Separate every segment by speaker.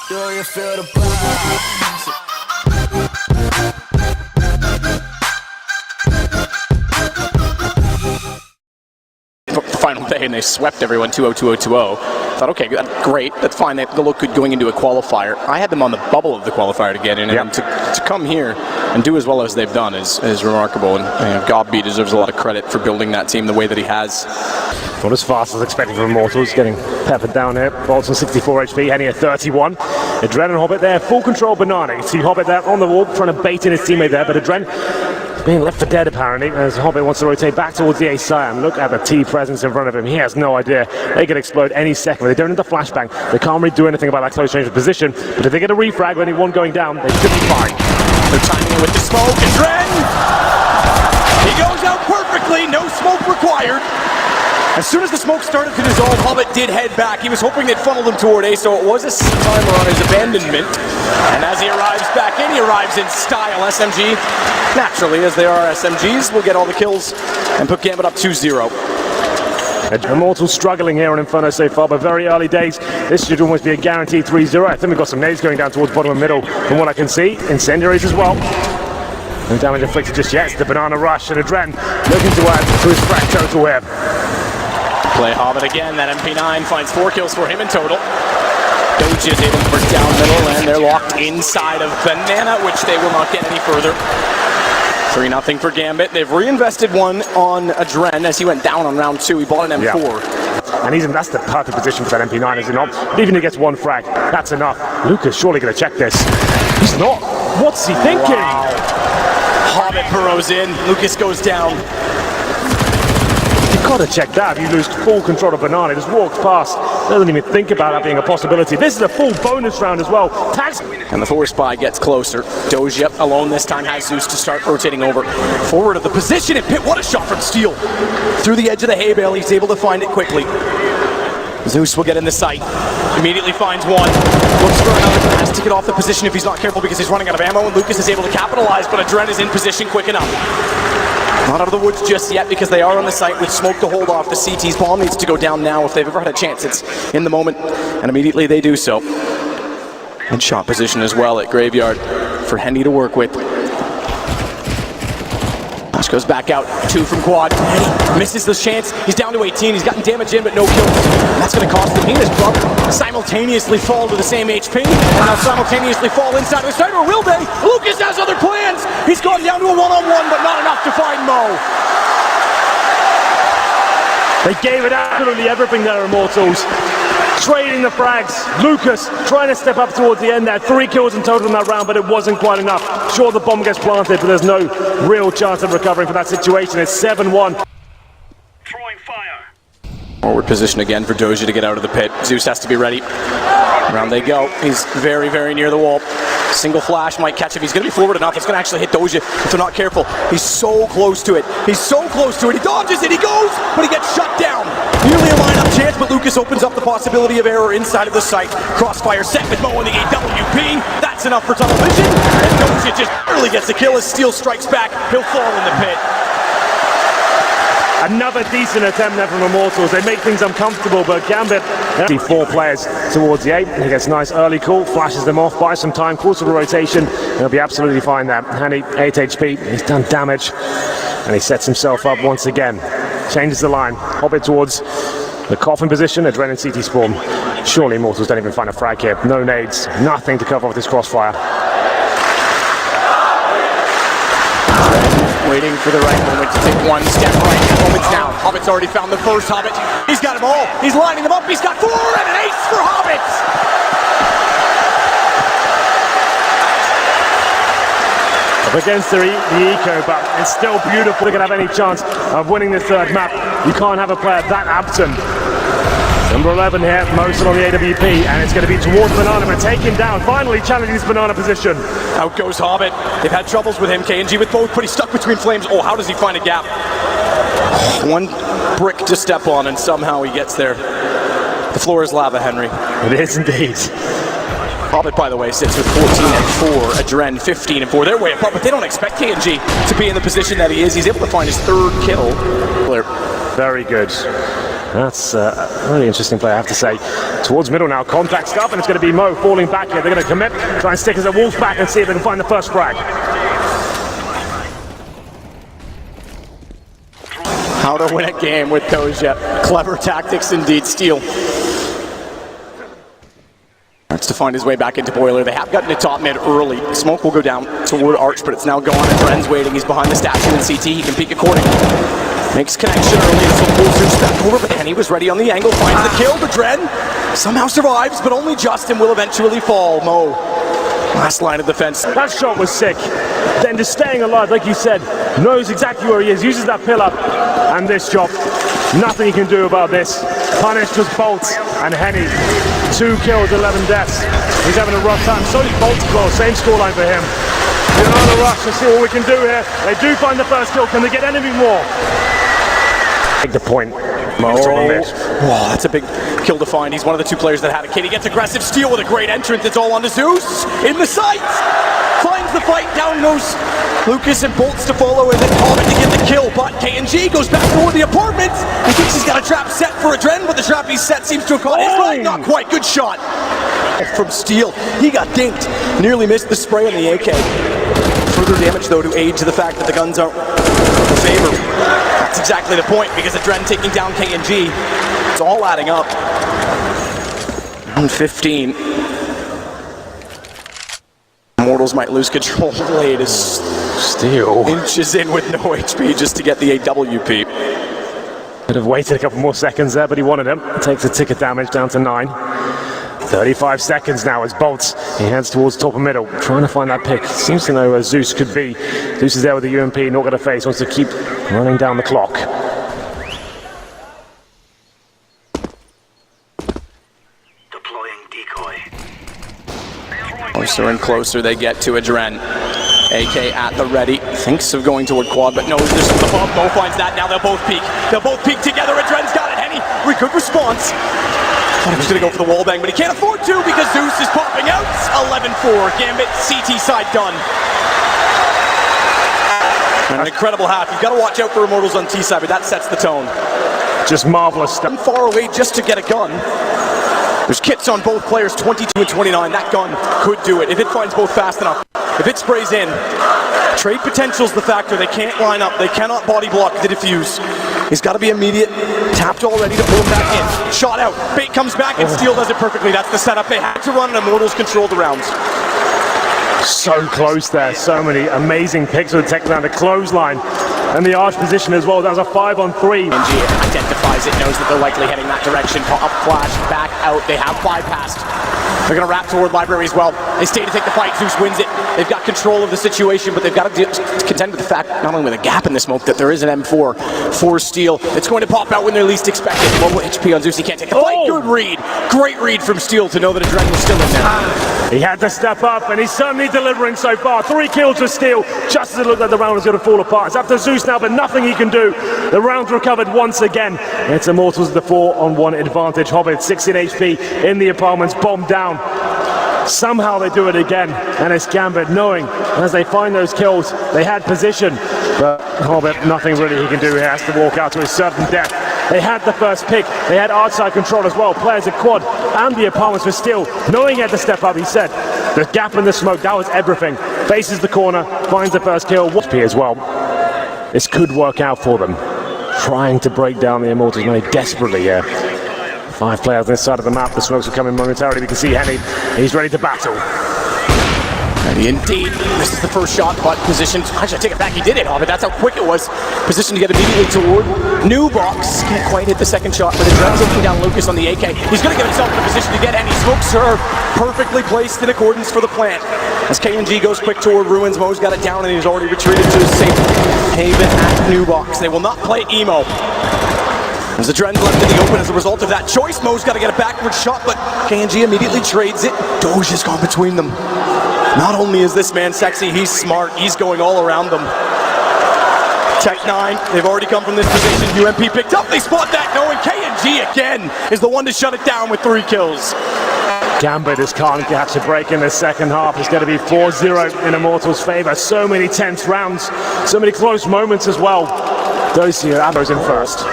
Speaker 1: Do you feel the vibes?
Speaker 2: Final day and they swept everyone 2-0, 2-0, 2-0. Thought, okay, great, that's fine. They look good going into a qualifier. I had them on the bubble of the qualifier to get in, and to come here and do as well as they've done is remarkable. And Gambit deserves a lot of credit for building that team the way that he has.
Speaker 3: Not as fast as expected from Immortals, getting peppered down here. Bolts on 64 HP, heading at 31. Adren and Hobbit there, full control Banana. You see Hobbit there on the wall, trying to bait in his teammate there, but Adren being left for dead apparently, as Hobbit wants to rotate back towards the A side. And look at the T presence in front of him. He has no idea. They could explode any second. They don't have the flashbang. They can't really do anything about that close range of position. But if they get a refrag with only one going down, they should be fine.
Speaker 2: They're timing it with the smoke. Adren! He goes out perfectly. No smoke required. As soon as the smoke started to dissolve, Hobbit did head back. He was hoping they'd funnel him toward A, so it was a timer on his abandonment. And as he arrives back in, he arrives in style. SMG, naturally, as they are SMGs, will get all the kills and put Gambit up 2-0.
Speaker 3: Immortals struggling here on Inferno so far, but very early days. This should almost be a guaranteed 3-0. I think we've got some nades going down towards bottom and middle, from what I can see. Incendiaries as well. No damage inflicted just yet. It's the Banana Rush, and Adren looking to add to his frag total here.
Speaker 2: Play Hobbit again. That MP9 finds 4 kills for him in total. Doge is able to break down middle, and they're locked inside of Banana, which they will not get any further. 3-0 for Gambit. They've reinvested one on Adren as he went down on round 2. He bought an M4.
Speaker 3: Yeah. And that's the perfect position for that MP9, is it not? Even if he gets one frag, that's enough. Lucas surely going to check this. He's not. What's he thinking?
Speaker 2: Wow. Hobbit burrows in. Lucas goes down.
Speaker 3: You've got to check that. You lose full control of Banana. Just walks past. Doesn't even think about that being a possibility. This is a full bonus round as well. Tags.
Speaker 2: And the 4 spy gets closer. Doge alone this time has Zeus to start rotating over. Forward of the position, and Pitt, what a shot from Steel. Through the edge of the hay bale, he's able to find it quickly. Zeus will get in the sight. Immediately finds one. Looks for another. Has to get off the position if he's not careful because he's running out of ammo, and Lucas is able to capitalize, but Adren is in position quick enough. Not out of the woods just yet because they are on the site with smoke to hold off the CT's. Bomb needs to go down now. If they've ever had a chance, it's in the moment, and immediately they do so. And shot position as well at Graveyard for Henny to work with. Flash goes back out, 2 from quad. Henny misses the chance. He's down to 18. He's gotten damage in, but no kills. And that's going to cost him. He and his brother simultaneously fall to the same HP, and now simultaneously fall inside of the site, or will they? Lucas has other plans. He's gone down to a one-on-one, but not enough to find Mo.
Speaker 3: They gave it absolutely everything there, Immortals. Trading the frags. Lucas trying to step up towards the end there. 3 kills in total in that round, but it wasn't quite enough. Sure, the bomb gets planted, but there's no real chance of recovering from that situation. It's 7-1.
Speaker 4: Throwing fire.
Speaker 2: Forward position again for Doja to get out of the pit. Zeus has to be ready. Around they go. He's very, very near the wall. Single flash might catch if he's going to be forward enough. It's going to actually hit Doja if they're not careful. He's so close to it. He's so close to it. He dodges it. He goes, but he gets shut down. Nearly a lineup chance, but Lucas opens up the possibility of error inside of the site. Crossfire set with Mo on the AWP. That's enough for tunnel vision. And Doja just barely gets a kill as Steel strikes back. He'll fall in the pit.
Speaker 3: Another decent attempt there from Immortals. They make things uncomfortable, but Gambit, 4 players towards the 8. He gets a nice early call, flashes them off, buys some time, calls for the rotation. He'll be absolutely fine there. Hanny, 8 HP, he's done damage, and he sets himself up once again. Changes the line, Hobbit towards the coffin position, Adren and CT spawn. Surely Immortals don't even find a frag here. No nades, nothing to cover off this crossfire.
Speaker 2: Waiting for the right moment to take one step right. The moment's now. Hobbit's already found the first Hobbit. He's got them all. He's lining them up. He's got 4 and an ace for Hobbit.
Speaker 3: Up against the eco, but it's still beautiful. They're going to have any chance of winning the 3rd map. You can't have a player that absent. Number 11 here, Mosul on the AWP, and it's going to be towards Banana, but take him down. Finally challenging his Banana position.
Speaker 2: Out goes Hobbit. They've had troubles with him, KNG with both, but he's stuck between flames. Oh, how does he find a gap? 1 brick to step on, and somehow he gets there. The floor is lava, Henry.
Speaker 3: It is indeed.
Speaker 2: Hobbit, by the way, sits with 14 and 4. Adren, 15 and 4. They're way apart, but they don't expect KNG to be in the position that he is. He's able to find his 3rd kill.
Speaker 3: Very good. That's a really interesting play, I have to say. Towards middle now, contact stuff, and it's going to be Mo falling back here. They're going to commit, try and stick as a wolf back and see if they can find the first frag.
Speaker 2: How to win a game with Doja. Clever tactics indeed, Steel. Starts to find his way back into Boiler. They have gotten to top mid early. Smoke will go down toward Arch, but it's now gone, and Dren's waiting. He's behind the statue in CT. He can peek accordingly. Makes connection early, so pulls Zeus back over, but Henny was ready on the angle, finds the kill, but Dren somehow survives, but only just, and will eventually fall. Mo, last line of defense.
Speaker 3: That shot was sick. Then just staying alive, like you said, knows exactly where he is, uses that pillar, and this job, nothing he can do about this. Punished was Bolt and Henny. 2 kills, 11 deaths. He's having a rough time. So is Bolt as well, same scoreline for him. In another rush to see what we can do here. They do find the first kill. Can they get anything more? Take the point.
Speaker 2: Wow, that's a big kill to find. He's one of the 2 players that had a kid. He gets aggressive. Steel with a great entrance. It's all on to Zeus. In the sights. Finds the fight. Down goes Lucas and Bolts to follow, and then Hobbit to get the kill. But KNG goes back toward the apartments. He thinks he's got a trap set for a Dren, but the trap he's set seems to have caught his leg. Not quite. Good shot from Steel. He got dinked. Nearly missed the spray on the AK. Further damage, though, to aid to the fact that the guns aren't in favor. That's exactly the point, because of Dren taking down KNG. It's all adding up. 15. Immortals might lose control. Blade is
Speaker 3: Steel
Speaker 2: inches in with no HP just to get the AWP.
Speaker 3: Could have waited a couple more seconds there, but he wanted him. Takes the ticket damage down to 9. 35 seconds now as Bolts. He heads towards top of middle, trying to find that pick. Seems to know where Zeus could be. Zeus is there with the UMP, not going to face, wants to keep running down the clock.
Speaker 4: Deploying decoy.
Speaker 2: Closer and closer they get to a Dren. AK at the ready, thinks of going toward quad, but knows this is the bump. Mo finds that, now they'll both peek. They'll both peek together, and Dren's got it. Henny, good response. Thought he was going to go for the wall bang, but he can't afford to because Zeus is popping out. 11-4, Gambit, CT side done. An incredible half. You've got to watch out for Immortals on T side, but that sets the tone.
Speaker 3: Just marvelous stuff.
Speaker 2: Far away just to get a gun. There's kits on both players, 22 and 29. That gun could do it if it finds both fast enough. If it sprays in, trade potential's the factor. They can't line up. They cannot body block the defuse. He's got to be immediate. Tapped already to pull him back in. Shot out. Bait comes back and Steel does it perfectly. That's the setup. They had to run and Immortals control the rounds.
Speaker 3: So close there. So many amazing picks with the tech down the clothesline. And the arch position as well. That was a 5-on-3.
Speaker 2: NG identifies it, knows that they're likely heading that direction. Up flash, back out. They have bypassed. They're going to wrap toward Library as well. They stay to take the fight. Zeus wins it. They've got control of the situation, but they've got to contend with the fact, not only with a gap in the smoke, that there is an M4 for Steel. It's going to pop out when they're least expected. Low HP on Zeus. He can't take the fight. Good read. Great read from Steel to know that Adrenaline was still in there.
Speaker 3: He had to step up, and he's certainly delivering so far. 3 kills for Steel, just as it looked like the round was going to fall apart. It's up to Zeus now, but nothing he can do. The round's recovered once again. It's Immortals with the 4-on-1 advantage. Hobbit, 16 HP in the apartments, bombed down. Somehow they do it again, and it's Gambit knowing as they find those kills, they had position, but Hobbit, nothing really he can do. He has to walk out to his certain death. They had the first pick, they had outside control as well, players at quad and the apartments were still, knowing he had to step up, he said. The gap in the smoke, that was everything. Faces the corner, finds the first kill, SP as well. This could work out for them. Trying to break down the Immortals money desperately here. 5 players on this side of the map. The smokes are coming momentarily. We can see Henny. He's ready to battle.
Speaker 2: Ready indeed. This is the first shot, but positioned. Actually, I take it back. He did it, but that's how quick it was. Positioned to get immediately toward New Box. Can't quite hit the second shot, but Adrenaline taking down Lucas on the AK. He's going to get himself in a position to get Henny. Smokes are perfectly placed in accordance for the plant. As KNG goes quick toward Ruins, Mo's got it down and he's already retreated to his safe haven at New Box. They will not play emo. As the Dren's left in the open as a result of that choice, Mo's got to get a backward shot, but KNG immediately trades it. Doge has gone between them. Not only is this man sexy, he's smart. He's going all around them. Tech 9, they've already come from this position. UMP picked up, they spot that, knowing KNG again is the one to shut it down with 3 kills.
Speaker 3: Gambit just can't catch a break in the second half. It's going to be 4-0 in Immortals' favor. So many tense rounds, so many close moments as well. Those here, Ambo's in first.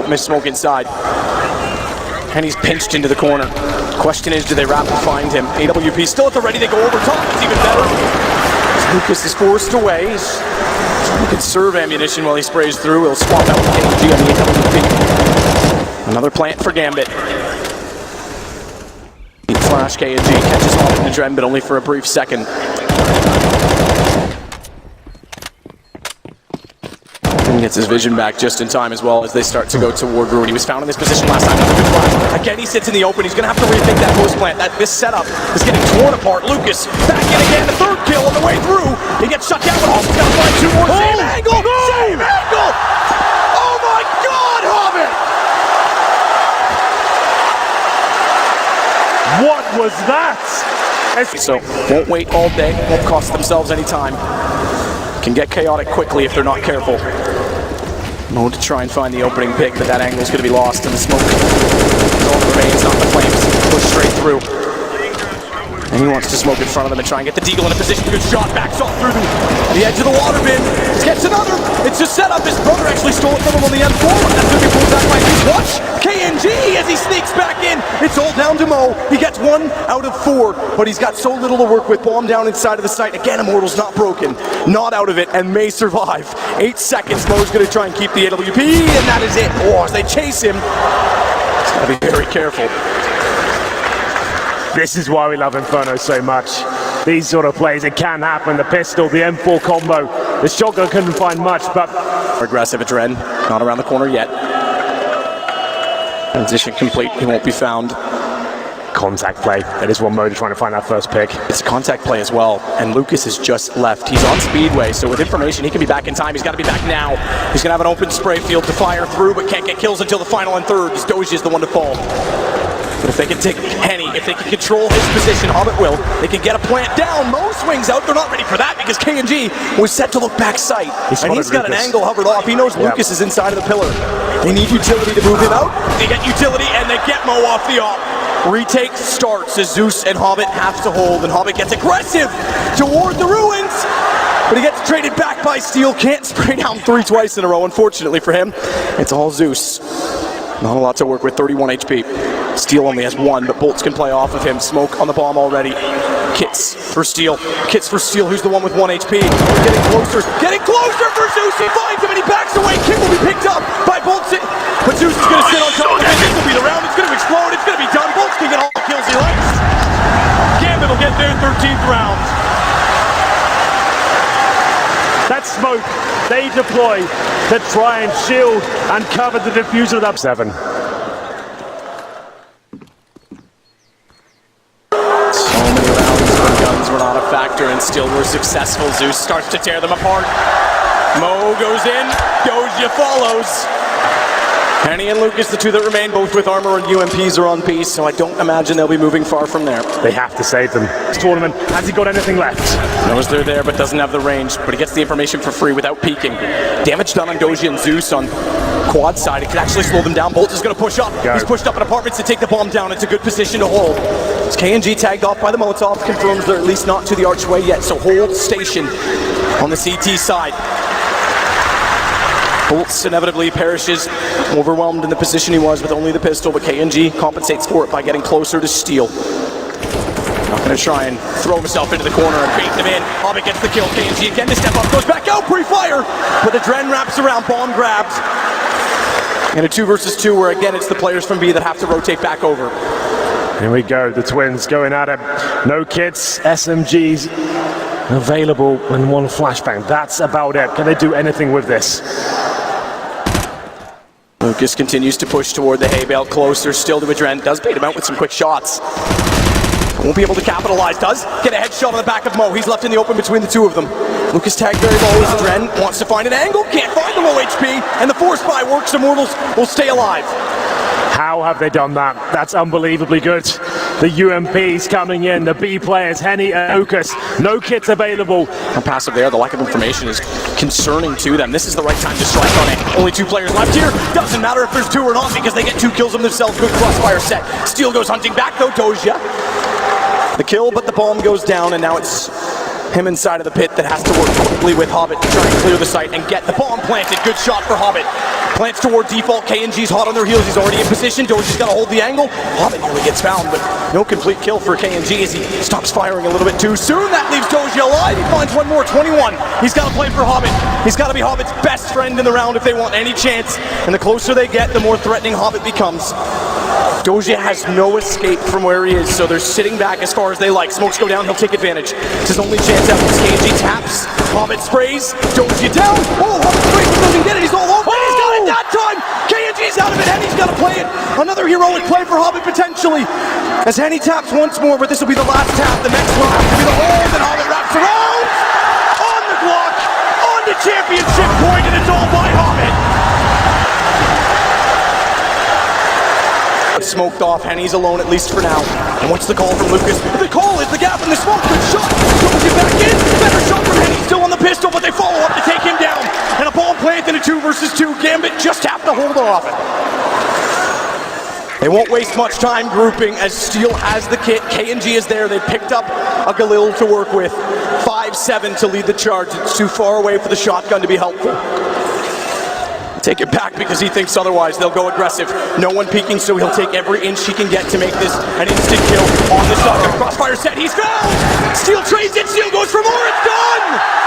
Speaker 2: Miss Smoke inside. and he's pinched into the corner. Question is, do they wrap and find him? AWP still at the ready, they go over top, it's even better. Lucas is forced away. He's trying to conserve ammunition while he sprays through. He'll swap out with KNG on the AWP. Another plant for Gambit. Flash KNG catches off into Dren, but only for a brief second. And gets his vision back just in time as well as they start to go toward Ruin. He was found in this position last time. That's a good flash. Again, he sits in the open. He's going to have to rethink that post plant. This setup is getting torn apart. Lucas back in again. The third kill on the way through. He gets shut down, but Hobbit's got to find two more. Same angle! Same angle! Oh my God, Hobbit!
Speaker 3: What was that?
Speaker 2: So, won't wait all day. Won't cost themselves any time. Can get chaotic quickly if they're not careful. Mo to try and find the opening pick, but that angle's going to be lost in the smoke. All that remains, not the flames. Push straight through. And he wants to smoke in front of them and try and get the Deagle in a position. Good shot, backs off through the edge of the water bin. Gets another. It's a setup. His brother actually stole it from him on the M4. That's going to be pulled back by his watch. KNG as he sneaks back in. It's all down to Mo. He gets 1 out of 4, but he's got so little to work with. Bomb down inside of the site. Again, Immortals not broken, not out of it, and may survive. 8 seconds. Mo's going to try and keep the AWP, and that is it. Oh, as they chase him, he's got to be very careful.
Speaker 3: This is why we love Inferno so much. These sort of plays, it can happen. The pistol, the M4 combo. The shotgun couldn't find much, but...
Speaker 2: Aggressive at Dren, not around the corner yet. Transition complete, he won't be found.
Speaker 3: Contact play, that is one mode of trying to find that first pick.
Speaker 2: It's a contact play as well, and Lucas has just left. He's on Speedway, so with information, he can be back in time. He's got to be back now. He's going to have an open spray field to fire through, but can't get kills until the final and third. Doji is the one to fall. But if they can take Henny, if they can control his position, Hobbit will. They can get a plant down. Mo swings out. They're not ready for that because KNG was set to look back sight. And he's got an angle hovered off. He knows Lucas is inside of the pillar. They need utility to move him out. They get utility and they get Mo off the op. Retake starts as Zeus and Hobbit have to hold, and Hobbit gets aggressive toward the ruins. But he gets traded back by Steel. Can't spray down 3 twice in a row, unfortunately for him. It's all Zeus. Not a lot to work with, 31 HP. Steel only has 1, but Bolts can play off of him. Smoke on the bomb already. Kits for Steel. Kits for Steel, who's the one with 1 HP. Getting closer for Zeus. He finds him and he backs away. Kit will be picked up by Bolts. But Zeus is going to sit on top of it. This will be the round. It's going to explode. It's going to be done. Bolts can get all the kills he likes. Gambit will get their 13th round.
Speaker 3: That smoke they deploy to try and shield and cover the diffuser of that 7.
Speaker 2: Guns were not a factor and still were successful. Zeus starts to tear them apart. Mo goes in, Doja follows. Henny and Lucas, the 2 that remain, both with armor and UMPs are on piece, so I don't imagine they'll be moving far from there.
Speaker 3: They have to save them. This tournament, has he got anything left?
Speaker 2: Knows they're there, but doesn't have the range, but he gets the information for free without peeking. Damage done on Doji and Zeus on quad side. It could actually slow them down. Bolt is going to push up. He's pushed up in apartments to take the bomb down. It's a good position to hold. It's KNG tagged off by the Molotov, confirms they're at least not to the archway yet, so hold station on the CT side. Bolts inevitably perishes, overwhelmed in the position he was with only the pistol, but KNG compensates for it by getting closer to Steel. Not going to try and throw himself into the corner and bait them in. Hobbit gets the kill. KNG again to step up, goes back out, pre-fire, but the Dren wraps around, bomb grabs. And a 2 versus 2 where again it's the players from B that have to rotate back over.
Speaker 3: Here we go, the twins going at it. No kits, SMGs available and 1 flashbang. That's about it. Can they do anything with this?
Speaker 2: Lucas continues to push toward the hay bale, closer still to Adren. Does bait him out with some quick shots. Won't be able to capitalize. Does get a headshot on the back of Mo. He's left in the open between the 2 of them. Lucas tagged very low as Adren wants to find an angle. Can't find the low HP. And the force buy works. Immortals will stay alive.
Speaker 3: How have they done that? That's unbelievably good. The UMPs coming in, the B players, Henny and Lucas. No kits available.
Speaker 2: How passive they are, the lack of information is concerning to them. This is the right time to strike on it. Only 2 players left here. Doesn't matter if there's 2 or not because they get 2 kills on themselves. Good crossfire set. Steel goes hunting back though, Doja. The kill, but the bomb goes down, and now it's him inside of the pit that has to work quickly with Hobbit to try and clear the site and get the bomb planted. Good shot for Hobbit. Plants toward default. KNG's hot on their heels. He's already in position. Doji's got to hold the angle. Hobbit nearly gets found, but no complete kill for KNG as he stops firing a little bit too soon. That leaves Doji alive. He finds one more, 21. He's got to play for Hobbit. He's got to be Hobbit's best friend in the round if they want any chance. And the closer they get, the more threatening Hobbit becomes. Doji has no escape from where he is, so they're sitting back as far as they like. Smokes go down, he'll take advantage. It's his only chance out. KNG taps, Hobbit sprays, Doji down. Oh, Hobbit sprays, but doesn't get it. He's all over. He's got it that time. KNG's out of it. Henny's got to play it. Another heroic play for Hobbit potentially. As Henny taps once more, but this will be the last tap. The next one has to be the hold, and Hobbit wraps around. On the block, on the championship point, and it's all by Hobbit. Smoked off. Henny's alone, at least for now. And what's the call from Lucas? The call is the gap in the smoke. Good shot. Goes it back in. Better shot from Henny. Still on the pistol, but they follow up to take him down. And a ball plant in a 2 versus 2. Gambit just have to hold off. They won't waste much time grouping as Steel has the kit. KNG is there. They picked up a Galil to work with. 5-7 to lead the charge. It's too far away for the shotgun to be helpful. Take it back because he thinks otherwise. They'll go aggressive. No one peeking, so he'll take every inch he can get to make this an instant kill on the shotgun. Crossfire set, he's found! Steel trades it, Steel goes for more, it's done!